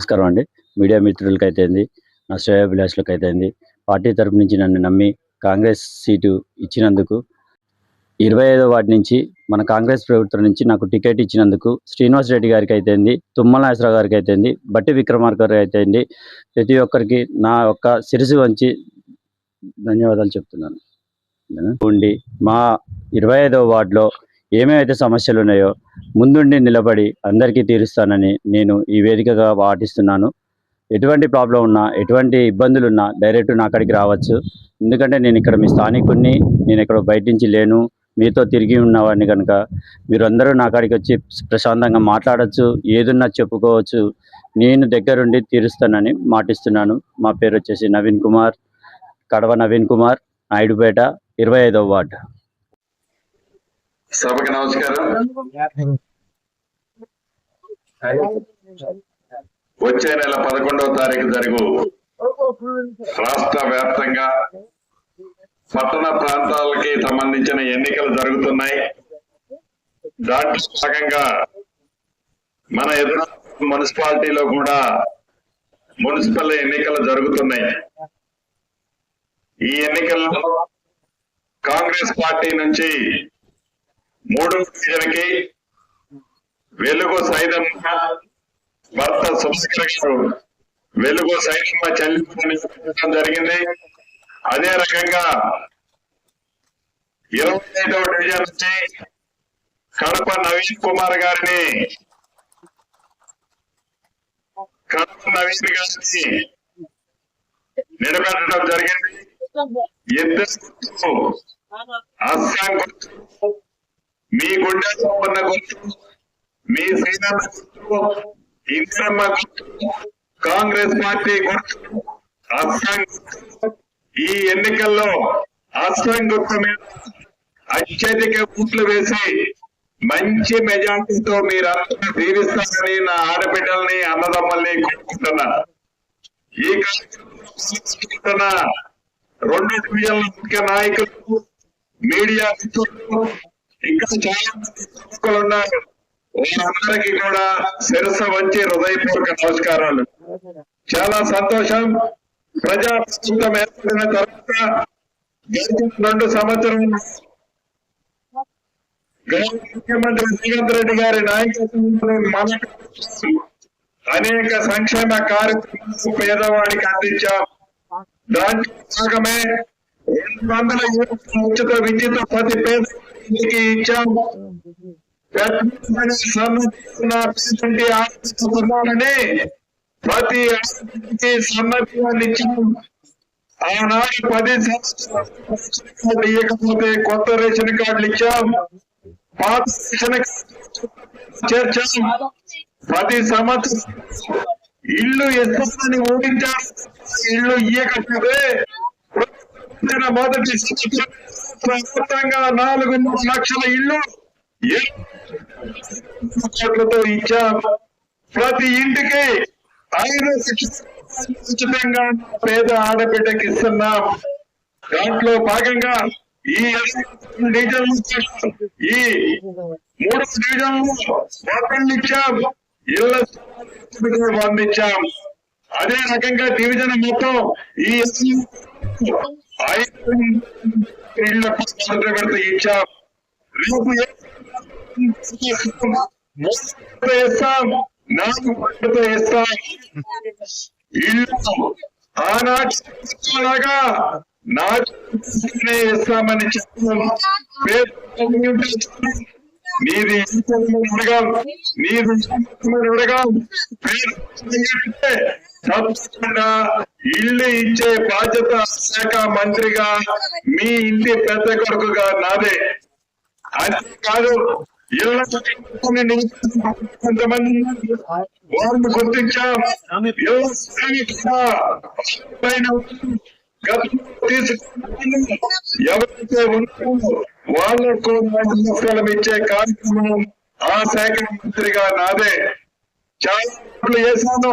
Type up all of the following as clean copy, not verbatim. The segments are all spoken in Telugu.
నమస్కారం అండి. మీడియా మిత్రులకైతేంది, నా శ్రేయోభిలాషులకైతేంది, పార్టీ తరపు నుంచి నన్ను నమ్మి కాంగ్రెస్ సీటు ఇచ్చినందుకు 25వ వార్డు నుంచి మన కాంగ్రెస్ ప్రభుత్వం నుంచి నాకు టికెట్ ఇచ్చినందుకు శ్రీనివాస్ రెడ్డి గారికి అయితేంది, తుమ్మల నాగేశ్వరరావు గారికి అయితేంది, బట్టి విక్రమార్క గారికి అయితేంది, ప్రతి ఒక్కరికి నా యొక్క శిరసు వంచి ధన్యవాదాలు చెప్తున్నాను. ఉండి మా 25వ వార్డులో ఏమేమైతే సమస్యలు ఉన్నాయో ముందుండి నిలబడి అందరికీ తీరుస్తానని నేను ఈ వేదికగా పాటిస్తున్నాను. ఎటువంటి ప్రాబ్లం ఉన్నా, ఎటువంటి ఇబ్బందులు ఉన్నా డైరెక్ట్ నా అక్కడికి రావచ్చు. ఎందుకంటే నేను ఇక్కడ మీ స్థానికుడిని, నేను ఇక్కడ బయట నుంచి లేను, మీతో తిరిగి ఉన్నవాడిని కనుక మీరు అందరూ నా కాడికి వచ్చి ప్రశాంతంగా మాట్లాడచ్చు, ఏదున్నా చెప్పుకోవచ్చు. నేను దగ్గరుండి తీరుస్తానని మాటిస్తున్నాను. మా పేరు వచ్చేసి నవీన్ కుమార్, కడవ నవీన్ కుమార్, నాయుడుపేట, 25వ వార్డు. సభకి నమస్కారం. వచ్చే నెల 11వ తారీఖు జరుగు రాష్ట్ర వ్యాప్తంగా పట్టణ ప్రాంతాలకి సంబంధించిన ఎన్నికలు జరుగుతున్నాయి. దాంట్లో భాగంగా మన ఎదురు మున్సిపాలిటీలో కూడా మున్సిపల్ ఎన్నికలు జరుగుతున్నాయి. ఈ ఎన్నికల్లో కాంగ్రెస్ పార్టీ నుంచి 3వ డివిజన్కి వెలుగు సైదమ్మ భర్త సుభాకర్ వెలుగు సైదమ్మ చెల్లించడం జరిగింది. అదే రకంగా 25వ డివిజన్ నుంచి కడప నవీన్ కుమార్ గారిని నిలబెట్టడం జరిగింది. ఇద్దరు అస్సాం గుర్తు, మీ గుండెల్లో ఉన్న గుర్తు, మీ శ్రీరామ గుర్తు, ఇంద్రమ్మ గుర్తు, కాంగ్రెస్ పార్టీ గుర్తు, అస్సాం గుర్తు. ఈ ఎన్నికల్లో అస్సాం గుర్తు మీద అత్యధిక ఓట్లు వేసి మంచి మెజార్టీతో మీరంతా దీవిస్తారని నా ఆడబిడ్డల్ని, అన్నదమ్మల్ని కోరుకుంటున్నా. ఈ కార్యక్రమం 2 డివిజన్ల ముఖ్య నాయకులు, మీడియా మిత్రులు, ఇంకా చాలా మంది ఉన్నారు. వాళ్ళందరికీ కూడా శిరస వంచి హృదయపూర్వక నమస్కారాలు. చాలా సంతోషం. ప్రజాప్రభుత్వం ఏర్పడిన తర్వాత 2 సంవత్సరాలు ముఖ్యమంత్రి రేవంత్ రెడ్డి గారి నాయకత్వంలో మనకు అనేక సంక్షేమ కార్యక్రమాలు పేదవాడికి అందించాం. దాంట్లో భాగమే 200 యూనిట్ల ఉచిత విద్యుత్ ప్రతి పేదకి ఇచ్చాం. ప్రతి సన్నబియ్యాన్ని ఇచ్చాం. ఆనాడు 10 సంవత్సరాలు ఇవ్వకపోతే కొత్త రేషన్ కార్డులు ఇచ్చాం. పాత రేషన్ చేర్చాం. 10 సంవత్సరాలు ఇల్లు ఇస్తామని ఊహించారు. ఇల్లు ఇయ్యకపోతే మొదటి ప్రభుత్వంగా 4 లక్షల ఇల్లు కోట్లతో ఇచ్చాం. ప్రతి ఇంటికి 5 ఉచితంగా పేద ఆడబిడ్డకి ఇస్తున్నాం. దాంట్లో భాగంగా ఈ డివిజన్ ఈ 3 డివిజన్లు ఇచ్చాం. ఇళ్ల అందించాం. అదే రకంగా డివిజన్ మొత్తం ఈ 5 ఇళ్ల విడత ఇచ్చాం. రేపు ఇస్తాం, 4 విడత ఇస్తాం. ఇల్లు ఆనాటిలాగా ఇస్తామని చెప్పాం. నీది తప్పకుండా ఇల్లు ఇచ్చే బాధ్యత శాఖ మంత్రిగా, మీ ఇంటి పెద్ద కొడుకుగా నాదే. అంతేకాదు ఇళ్ళ కొంతమంది వారిని గుర్తించాం. ఎవరైతే ఉన్నారో వాళ్లకు స్థలం ఇచ్చే కార్యక్రమం ఆ శాఖ మంత్రిగా నాదే. చాలా చేశాను,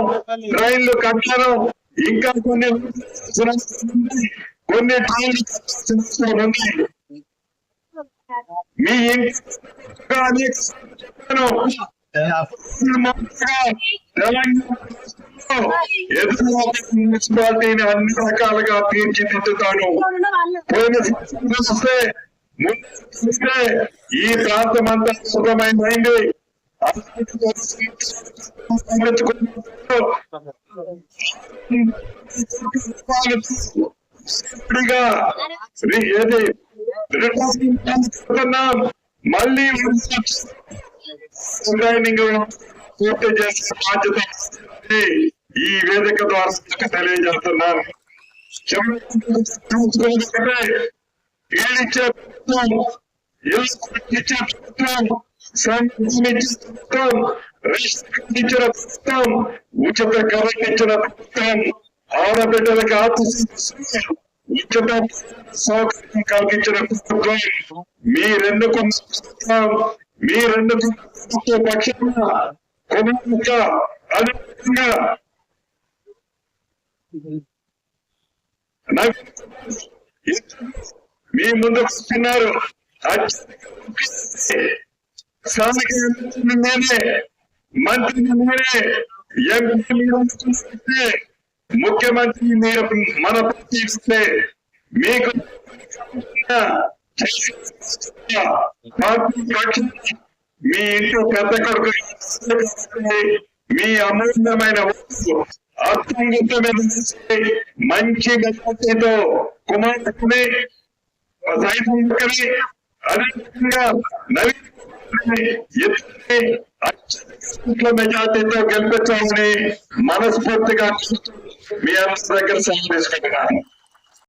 ట్రైన్లు కట్టాను, ఇంకా కొన్ని మీ ఇంటి మున్సిపాలిటీని అన్ని రకాలుగా తీర్చిదిద్దుతాను. పోయిన చూస్తే ఈ ప్రాంతం అంతా శుభ్రమైంది. మళ్ళీ పూర్తి చేసే బాధ్యత ఈ వేదిక ద్వారా తెలియజేస్తున్నాను. ఇచ్చే ఇచ్చిన ప్రభుత్వం, ఉచిత కరెంట్ ఇచ్చిన ప్రభుత్వం, ఆడబిడ్డలకు ఉచిత సౌకర్యం కలిగించిన ప్రభుత్వం, మీరెందుకు పక్షంగా అదేవిధంగా మీ ముందుకు వస్తున్నారు. స్థానిక నేనే, మంత్రి నేనే, ఎంపీ ముఖ్యమంత్రి మీరు మన పార్టీ ఇస్తే మీకు మీ ఇంట్లో పెద్ద కొడుకు మీ అమూల్యమైన అత్యంతమైన మంచి మెజార్టీతో కుమారుడిని అదేవిధంగా మెజార్టీతో గెలిపించాలని మనస్ఫూర్తిగా మీ అందరి దగ్గర సెలవు తీసుకుంటున్నాను.